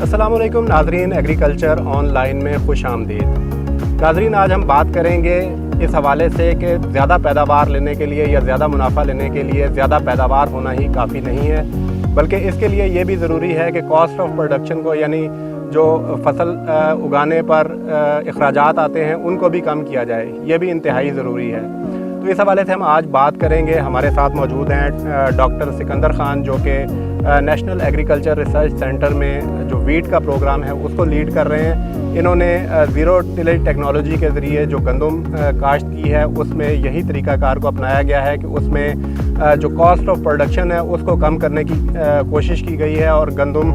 अस्सलाम वालेकुम नाज़रीन, एग्रीकल्चर ऑनलाइन में खुश आमदीद। नाज़रीन, आज हम बात करेंगे इस हवाले से कि ज़्यादा पैदावार लेने के लिए या ज़्यादा मुनाफा लेने के लिए ज़्यादा पैदावार होना ही काफ़ी नहीं है, बल्कि इसके लिए ये भी ज़रूरी है कि कॉस्ट ऑफ प्रोडक्शन को, यानी जो फसल उगाने पर अखराजात आते हैं उनको भी कम किया जाए, ये भी इंतहाई ज़रूरी है। तो इस हवाले से हम आज बात करेंगे। हमारे साथ मौजूद हैं डॉक्टर सिकंदर खान, जो कि नेशनल एग्रीकल्चर रिसर्च सेंटर में जो वीट का प्रोग्राम है उसको लीड कर रहे हैं। इन्होंने ज़ीरो टिलेज टेक्नोलॉजी के ज़रिए जो गंदम काश्त की है उसमें यही तरीक़ाकार को अपनाया गया है कि उसमें जो कॉस्ट ऑफ प्रोडक्शन है उसको कम करने की कोशिश की गई है और गंदम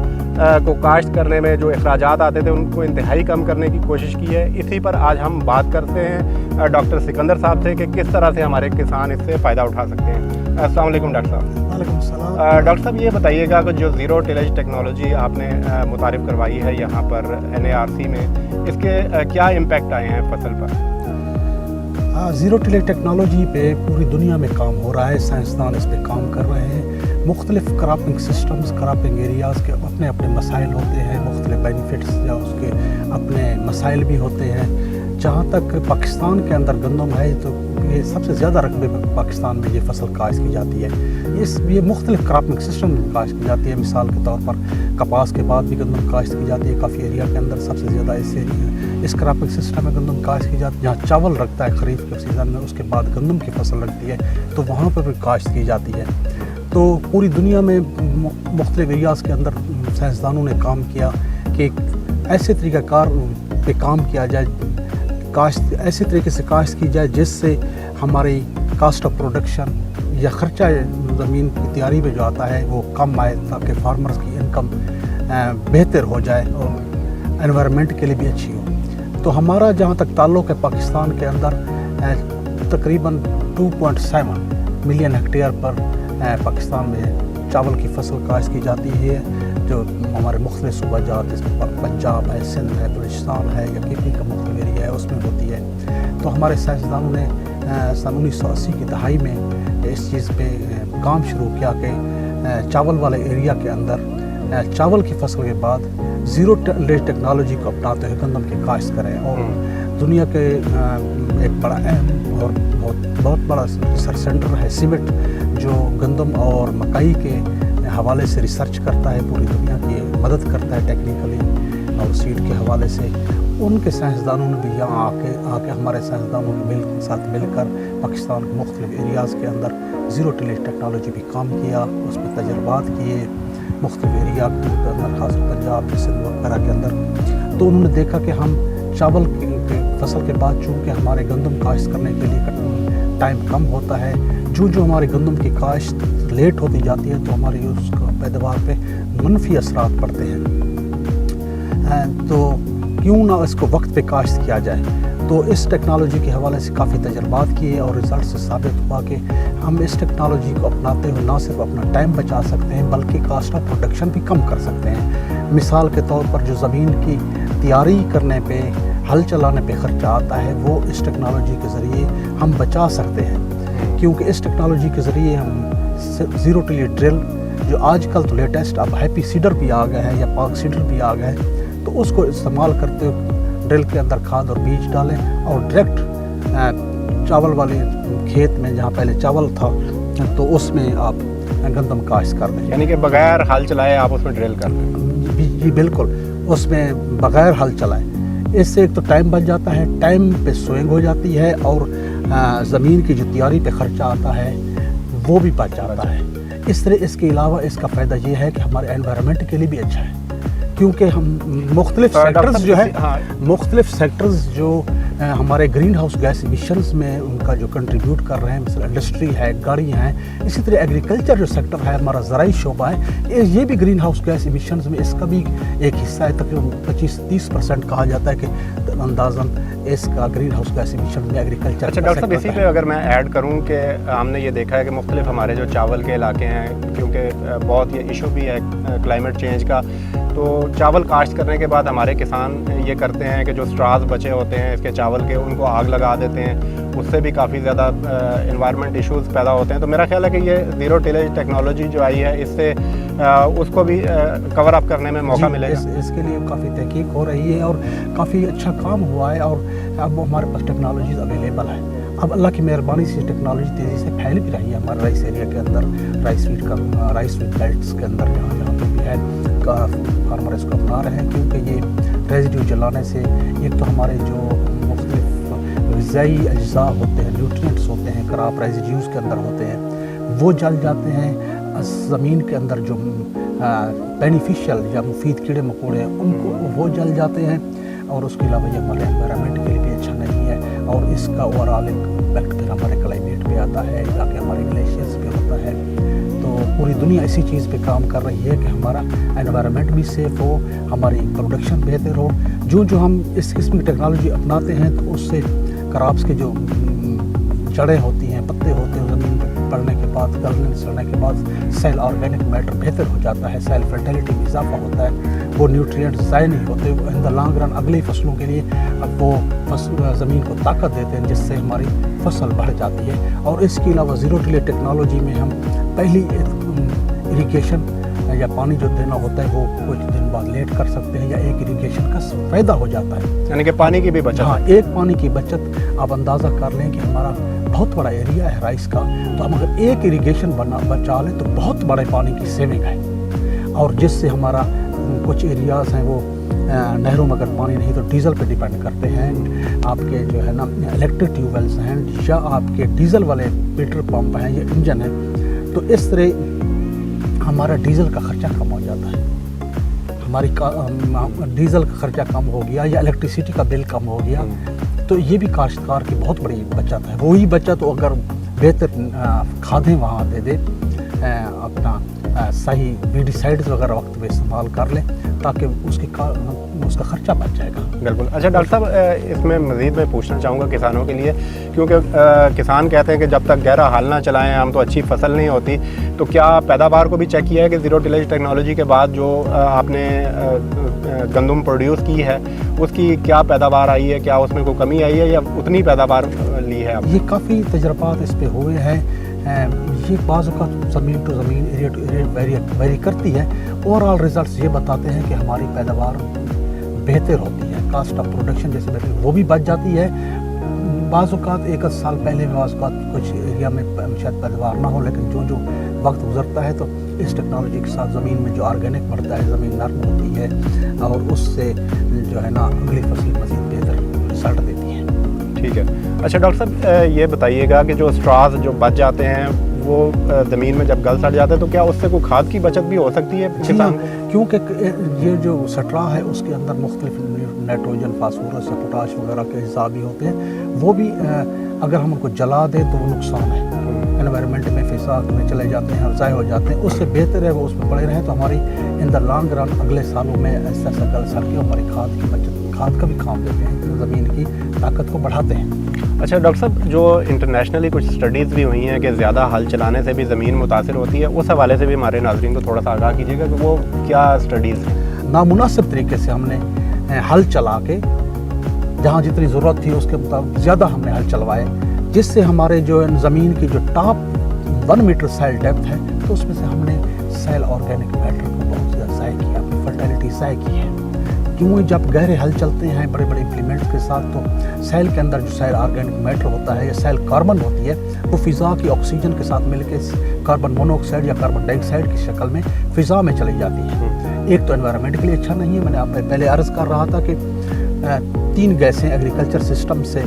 को काश्त करने में जो अखराजात आते थे उनको इंतहाई कम करने की कोशिश की है। इसी पर आज हम बात करते हैं डॉक्टर सिकंदर साहब से कि किस तरह से हमारे किसान इससे फ़ायदा उठा सकते हैं। अस्सलाम वालेकुम डॉक्टर साहब। वालेकुम सलाम। डॉक्टर साहब, ये बताइएगा कि जो ज़ीरो टिलेज टेक्नोलॉजी आपने मुतारिफ़ करवाई है यहाँ पर NARC में, इसके क्या इम्पेक्ट आए हैं फसल पर? ज़ीरो टिलेज टेक्नोलॉजी पे पूरी दुनिया में काम हो रहा है, साइंसदान इस पे काम कर रहे हैं। मुख्तलिफ़ क्रॉपिंग सिस्टम्स, क्रॉपिंग एरियाज़ के अपने अपने मसाइल होते हैं, मुख्तलिफ़ बेनिफिट्स या उसके अपने मसाइल भी होते हैं। जहाँ तक पाकिस्तान के अंदर गंदम है तो ये सबसे ज़्यादा रकबे पाकिस्तान में ये फसल काश्त की जाती है। ये मुख्तलिफ़ क्रॉपिंग सिस्टम काश्त की जाती है। मिसाल के तौर पर कपास के बाद भी गंदम काश्त की जाती है। काफ़ी एरिया के अंदर सबसे ज़्यादा इस क्रॉपिंग सिस्टम में गंदम काश्त की जाती है। जहाँ चावल रखता है खरीफ के सीज़न में, उसके बाद गंदम की फसल लगती है तो वहाँ पर भी काश्त की जाती है। तो पूरी दुनिया में मुख्तलिफ़ एरियाज़ के अंदर साइंसदानों ने काम किया कि ऐसे तरीक़ाकार पे काम किया जाए, काश्त ऐसे तरीके से काश्त की जाए जिससे हमारी कास्ट ऑफ प्रोडक्शन या ख़र्चा ज़मीन की तैयारी में जो आता है वो कम आए, ताकि फार्मर्स की इनकम बेहतर हो जाए और एनवायरनमेंट के लिए भी अच्छी हो। तो हमारा जहाँ तक ताल्लुक़ है, पाकिस्तान के अंदर तकरीबन 2.7 मिलियन हेक्टेयर पर पाकिस्तान में चावल की फसल काश्त की जाती है। जो हमारे मुख्तलिफ़ सूबा जात, जिसमें पंजाब है, सिंध है, बलूचिस्तान है या KP का मुख्तलिफ़ एरिया है, उसमें होती है। तो हमारे साइंसदानों ने सन 1980 की दहाई में इस चीज़ पे काम शुरू किया कि चावल वाले एरिया के अंदर चावल की फसल के बाद ज़ीरो टिलेज टेक्नोलॉजी को अपनाते हुए गंदम की काश्त करें। और दुनिया के एक बड़ा अहम और बहुत बड़ा रिसर्च सेंटर है CIMMYT, जो गंदम और मकई के हवाले से रिसर्च करता है, पूरी दुनिया की मदद करता है टेक्निकली और सीड के हवाले से। उनके साइंसदानों ने भी यहाँ आके हमारे साइंसदानों के साथ मिलकर पाकिस्तान के मुख्तलिफ़ एरियाज़ के अंदर ज़ीरो टिलेज टेक्नोलॉजी भी काम किया, उसमें तजर्बात किए मुख्तलिफ़ एरिया के अंदर, खास पंजाब, सिंध वगैरह के अंदर। तो उन्होंने देखा कि हम चावल की फसल के बाद चूँकि हमारे गंदम काश्त करने के लिए टाइम कम होता है, जो हमारी गंदम की काश्त लेट होती जाती है तो हमारी उसका पैदावार पे मनफी असरात पड़ते हैं। तो क्यों ना इसको वक्त पे काश्त किया जाए। तो इस टेक्नोलॉजी के हवाले से काफ़ी तजर्बात किए और रिज़ल्ट से साबित हुआ कि हम इस टेक्नोलॉजी को अपनाते हुए ना सिर्फ अपना टाइम बचा सकते हैं बल्कि कास्ट ऑफ प्रोडक्शन भी कम कर सकते हैं। मिसाल के तौर पर जो ज़मीन की तैयारी करने पे, हल चलाने पे ख़र्चा आता है, वो इस टेक्नोलॉजी के ज़रिए हम बचा सकते हैं। क्योंकि इस टेक्नोलॉजी के ज़रिए हम ज़ीरो टिलेज ड्रिल, जो आजकल तो लेटेस्ट अब हैप्पी सीडर भी आ गए हैं या पार्क सीडर भी आ गए हैं, तो उसको इस्तेमाल करते हुए ड्रिल के अंदर खाद और बीज डालें और डायरेक्ट चावल वाले खेत में, जहाँ पहले चावल था, तो उसमें आप गंदम काश्त कर दें। यानी कि बग़ैर हल चलाए आप उसमें ड्रिल कर दें? जी बिल्कुल, उसमें बग़ैर हल चलाएं। इससे एक तो टाइम बच जाता है, टाइम पे सोइंग हो जाती है और ज़मीन की जो तैयारी पे ख़र्चा आता है वो भी बच जाता है। इस तरह इसके अलावा इसका फ़ायदा ये है कि हमारे एनवायरनमेंट के लिए भी अच्छा है, क्योंकि हम मुख्तलिफ़ सेक्टर्स जो है, मुख्तलिफ़ सेक्टर्स जो हमारे ग्रीन हाउस गैस इमिशंस में उनका जो कंट्रीब्यूट कर रहे हैं, मिसाल इंडस्ट्री है, गाड़ियाँ हैं, इसी तरह एग्रीकल्चर जो सेक्टर है, हमारा ज़राई शोबा है, ये भी ग्रीन हाउस गैस इमिशंस में इसका भी एक हिस्सा है। तकरीबन 25-30% कहा जाता है कि अंदाज़न इसका ग्रीन हाउस गैस इमिशन में एग्रीकल्चर। अच्छा डॉक्टर साहब, इसी पे अगर मैं ऐड करूं कि हमने ये देखा है कि मुख्तलिफ हमारे जो चावल के इलाके हैं, क्योंकि बहुत ये इशू भी है क्लाइमेट चेंज का, तो चावल काश्त करने के बाद हमारे किसान ये करते हैं कि जो स्ट्रास बचे होते हैं इसके चावल के, उनको आग लगा देते हैं, उससे भी काफ़ी ज़्यादा एनवायरनमेंट इश्यूज़ पैदा होते हैं। तो मेरा ख्याल है कि ये ज़ीरो टिलेज टेक्नोलॉजी जो आई है, इससे اس کو بھی کور اپ کرنے میں موقع ملے گا؟ اس کے لیے کافی تحقیق ہو رہی ہے اور کافی اچھا کام ہوا ہے، اور اب ہمارے پاس ٹیکنالوجیز اویلیبل ہے. اب اللہ کی مہربانی سے ٹیکنالوجی تیزی سے پھیل بھی رہی ہے ہمارے رائس ایریا کے اندر، رائس ویٹ بیلٹس کے اندر جہاں پہ بھی ہے فارمر اس کو اپنا رہے ہیں، کیونکہ یہ ریزیڈیو جلانے سے ایک تو ہمارے جو مختلف غذائی اجزاء ہوتے ہیں، نیوٹرینٹس ہوتے ہیں، کراپ ریزیڈیوز کے اندر ہوتے ہیں، وہ جل جاتے ہیں. زمین کے اندر جو بینیفیشل یا مفید کیڑے مکوڑے ہیں ان کو وہ جل جاتے ہیں، اور اس کے علاوہ یہ ہمارے انوائرمنٹ کے لیے بھی اچھا نہیں ہے، اور اس کا اوور آل امپیکٹ پھر ہمارے کلائمیٹ پہ آتا ہے، جا کے ہمارے گلیشیئرس پہ ہوتا ہے. تو پوری دنیا اسی چیز پہ کام کر رہی ہے کہ ہمارا انوائرمنٹ بھی سیف ہو، ہماری پروڈکشن بہتر ہو. جو ہم اس قسم کی ٹیکنالوجی اپناتے ہیں تو اس سے کراپس کے جو جڑیں ہوتی ہیں، پتے ہوتے ہیں، زمین پڑنے کے بعد، گلنے سڑنے کے بعد سیل آرگینک میٹر بہتر ہو جاتا ہے، سیل فرٹیلیٹی میں اضافہ ہوتا ہے، وہ نیوٹرینٹ ضائع نہیں ہوتے، ان دا لانگ رن اگلی فصلوں کے لیے اب وہ زمین کو طاقت دیتے ہیں، جس سے ہماری فصل بڑھ جاتی ہے. اور اس کے علاوہ زیرو ٹیلے ٹیکنالوجی میں ہم پہلی اریگیشن یا پانی جو دینا ہوتا ہے وہ کچھ دن بعد لیٹ کر سکتے ہیں، یا ایک اریگیشن کا فائدہ ہو جاتا ہے، یعنی کہ پانی کی بھی بچت. ہاں، ایک پانی کی بچت. آپ اندازہ کر لیں کہ ہمارا بہت بڑا ایریا ہے رائس کا، تو ہم اگر ایک اریگیشن بچا لیں تو بہت بڑے پانی کی سیونگ ہے. اور جس سے ہمارا کچھ ایریاز ہیں وہ نہروں میں اگر پانی نہیں تو ڈیزل پہ ڈیپینڈ کرتے ہیں، آپ کے جو ہے نا الیکٹرک ٹیوب ویلز ہیں، یا آپ کے ڈیزل والے پیٹر پمپ ہیں یا انجن ہیں. تو اس طرح ہمارا ڈیزل کا خرچہ کم ہو جاتا ہے، ہماری ڈیزل کا خرچہ کم ہو گیا یا الیکٹریسٹی کا بل کم ہو گیا. تو یہ بھی کاشتکار کی بہت بڑی بچت ہے. وہی بچت اگر بہتر کھادیں وہاں دے دے، اپنا صحیح ویڈیسائڈز وغیرہ وقت پہ استعمال کر لیں تاکہ اس کا خرچہ بچ جائے گا. بالکل. اچھا ڈاکٹر صاحب، اس میں مزید میں پوچھنا چاہوں گا کسانوں کے لیے، کیونکہ کسان کہتے ہیں کہ جب تک گہرا حل نہ چلائیں ہم تو اچھی فصل نہیں ہوتی. تو کیا پیداوار کو بھی چیک کیا ہے کہ زیرو ٹیلیج ٹیکنالوجی کے بعد جو آپ نے گندم پروڈیوس کی ہے اس کی کیا پیداوار آئی ہے؟ کیا اس میں کوئی کمی آئی ہے یا اتنی پیداوار لی ہے آپ؟ یہ کافی تجربات اس پہ ہوئے ہیں. یہ بعض اوقات زمین ٹو زمین، ایریا ٹو ایریا ویری کرتی ہے. اوور آل ریزلٹس یہ بتاتے ہیں کہ ہماری پیداوار بہتر ہوتی ہے، کاسٹ آف پروڈکشن جیسے بہتر وہ بھی بچ جاتی ہے. بعض اوقات ایک سال پہلے بعض اوقات کچھ ایریا میں شاید پیداوار نہ ہو، لیکن جو وقت گزرتا ہے تو اس ٹیکنالوجی کے ساتھ زمین میں جو آرگینک بڑھتا ہے، زمین نرم ہوتی ہے اور اس سے جو ہے نا اگلی فصل مزید بہتر رزلٹ دیتی ہے. ٹھیک ہے. اچھا ڈاکٹر صاحب، یہ بتائیے گا کہ جو اسٹراز جو بچ جاتے ہیں وہ زمین میں جب گل سڑ جاتے ہیں تو کیا اس سے کوئی کھاد کی بچت بھی ہو سکتی ہے کسان کو؟ کیونکہ یہ جو سٹرا ہے اس کے اندر مختلف نائٹروجن، فاسفورس یا پوٹاش وغیرہ کے اجزاء بھی ہوتے ہیں. وہ بھی اگر ہم ان کو جلا دیں تو وہ نقصان ہے، انوائرمنٹ میں فضا میں چلے جاتے ہیں اور ضائع ہو جاتے ہیں. اس سے بہتر ہے وہ اس میں پڑے رہیں تو ہماری ان دا لانگ رن اگلے سالوں میں ایسا گل سڑ کے ہماری کھاد کی بچت، کھاد کا بھی کام دیتے ہیں، زمین کی طاقت کو بڑھاتے ہیں. اچھا ڈاکٹر صاحب، جو انٹرنیشنلی کچھ اسٹڈیز بھی ہوئی ہیں کہ زیادہ ہل چلانے سے بھی زمین متاثر ہوتی ہے، اس حوالے سے بھی ہمارے ناظرین کو تھوڑا سا آگاہ کیجیے گا کہ وہ کیا اسٹڈیز ہیں؟ نامناسب طریقے سے ہم نے ہل چلا کے جہاں جتنی ضرورت تھی اس کے مطابق زیادہ ہم نے ہل چلوائے، جس سے ہمارے جو زمین کی جو ٹاپ 1 میٹر سائل ڈیپتھ ہے تو اس میں سے ہم نے سیل آرگینک میٹر کو بہت زیادہ ضائع کیا، اپنی فرٹیلیٹی ضائع کی ہے. کیوں جب گہرے ہل چلتے ہیں بڑے بڑے امپلیمنٹس کے ساتھ تو سیل کے اندر جو سیل آرگینک میٹر ہوتا ہے یا سیل کاربن ہوتی ہے وہ فضا کی آکسیجن کے ساتھ مل کے کاربن مونو آکسائڈ یا کاربن ڈائی آکسائڈ کی شکل میں فضا میں چلی جاتی ہے. ایک تو انوائرمنٹ کے لیے اچھا نہیں ہے. میں نے آپ سے پہلے عرض کر رہا تھا کہ 3 گیسیں ایگریکلچر سسٹم سے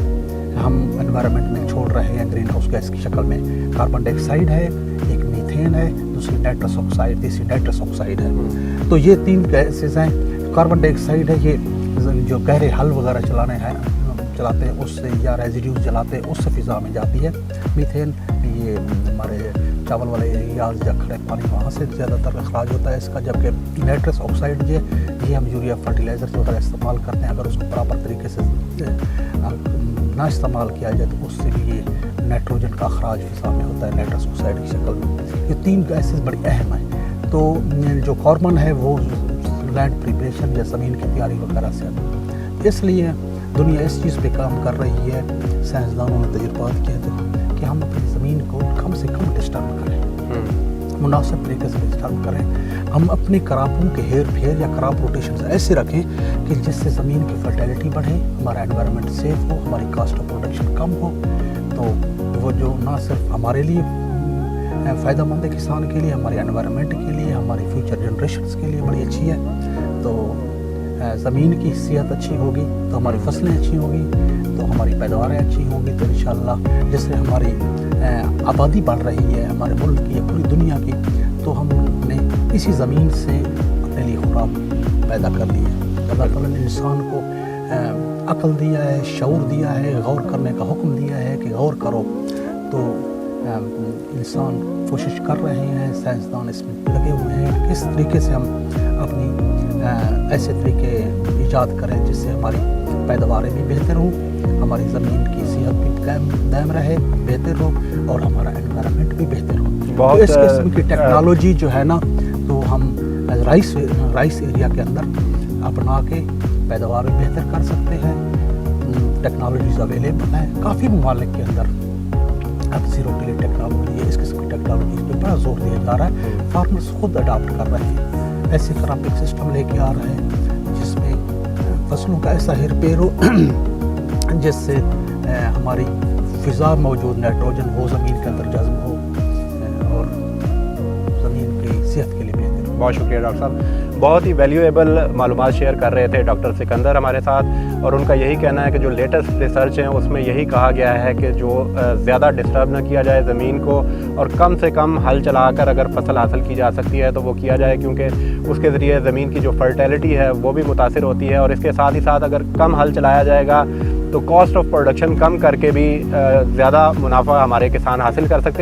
ہم انوائرمنٹ میں چھوڑ رہے ہیں گرین ہاؤس گیس کی شکل میں. کاربن ڈائی آکسائڈ ہے، ایک میتھین ہے، دوسری نائٹرس آکسائڈ، تیسری نائٹرس آکسائڈ ہے. تو یہ 3 گیسز ہیں. کاربن ڈائی آکسائڈ ہے، یہ جو گہرے حل وغیرہ چلاتے ہیں اس سے یا ریزیڈیوز جلاتے ہیں اس سے فضا میں جاتی ہے. میتھین یہ ہمارے چاول والے ایریاز یا کھڑے پانی وہاں سے زیادہ تر اخراج ہوتا ہے اس کا. جبکہ نائٹرس آکسائڈ یہ ہم یوریا فرٹیلائزر وغیرہ استعمال کرتے ہیں. اگر اس کو پراپر طریقے سے نہ استعمال کیا جائے تو اس سے بھی یہ نائٹروجن کا اخراج فضا میں ہوتا ہے نائٹرس آکسائڈ کی شکل میں. یہ 3 گیسز بڑی اہم ہیں. تو جو کاربن ہے وہ لینڈ پریپریشن یا زمین کی تیاری وغیرہ سے آتا ہے. اس لیے دنیا اس چیز پہ کام کر رہی ہے، سائنسدانوں نے تجربات کیے تھے کہ ہم اپنی زمین کو کم سے کم ڈسٹرب کریں. मुनासिब तरीके से डिस्टर्ब करें। हम अपने क्रॉपों के हेर फेर या क्रॉप रोटेशन ऐसे रखें कि जिससे ज़मीन की फर्टिलिटी बढ़े, हमारा एनवायरनमेंट सेफ हो, हमारी कास्ट ऑफ प्रोडक्शन कम हो। तो वो जो ना सिर्फ हमारे लिए फ़ायदा मंद है किसान के लिए, हमारे एनवायरनमेंट के लिए, हमारी फ्यूचर जनरेशन्स के लिए बड़ी अच्छी है। तो ज़मीन की सेहत अच्छी होगी तो हमारी फसलें अच्छी होगी, तो हमारी पैदावारें अच्छी होंगी, तो इंशाअल्लाह जिससे हमारी आबादी बढ़ रही है हमारे मुल्क की या पूरी दुनिया की, तो हमने इसी ज़मीन से अपने लिए खुराक पैदा कर ली है। अल्लाह ताला ने इंसान को अक्ल दिया है, शऊर दिया है, गौर करने का हुक्म दिया है कि गौर करो। तो इंसान कोशिश कर रहे हैं, साइंसदान इसमें लगे हुए हैं किस तरीके से हम अपनी ऐसे तरीके ईजाद करें जिससे हमारी पैदावारें भी बेहतर हों, हमारी ज़मीन की सेहत भी दायम रहे, बेहतर हो, और हमारा एनवायरनमेंट भी बेहतर हो। बहुत तो इस किस्म की टेक्नोलॉजी जो है ना, तो हम राइस एरिया के अंदर अपना के पैदावार भी बेहतर कर सकते हैं। टेक्नोलॉजीज अवेलेबल है काफ़ी ममालिक के अंदर। अब ज़ीरो टिलेज टेक्नोलॉजी है, इस किस्म की टेक्नोलॉजी पे बड़ा जोर दिया जा रहा है। फार्मर्स खुद अडाप्ट कर रहे हैं, ऐसे क्रॉपिंग सिस्टम लेके आ रहे हैं जिसमें फसलों का ऐसा हेर फेर हो जिससे हमारी फ़िज़ा मौजूद नाइट्रोजन वो ज़मीन के अंदर जज़्ब हो और ज़मीन की सेहत के लिए बेहतर हो। बहुत शुक्रिया डॉक्टर साहब, बहुत ही वैल्यूएबल मालूमात शेयर कर रहे थे डॉक्टर सिकंदर हमारे साथ। और उनका यही कहना है कि जो लेटेस्ट रिसर्च है उसमें यही कहा गया है कि जो ज़्यादा डिस्टर्ब ना किया जाए ज़मीन को, और कम से कम हल चलाकर अगर फसल हासिल की जा सकती है तो वो किया जाए, क्योंकि उसके ज़रिए ज़मीन की जो फर्टिलिटी है वो भी मुतासिर होती है। और इसके साथ ही साथ अगर कम हल चलाया जाएगा तो कॉस्ट ऑफ प्रोडक्शन कम करके भी ज़्यादा मुनाफा हमारे किसान हासिल कर सकते हैं।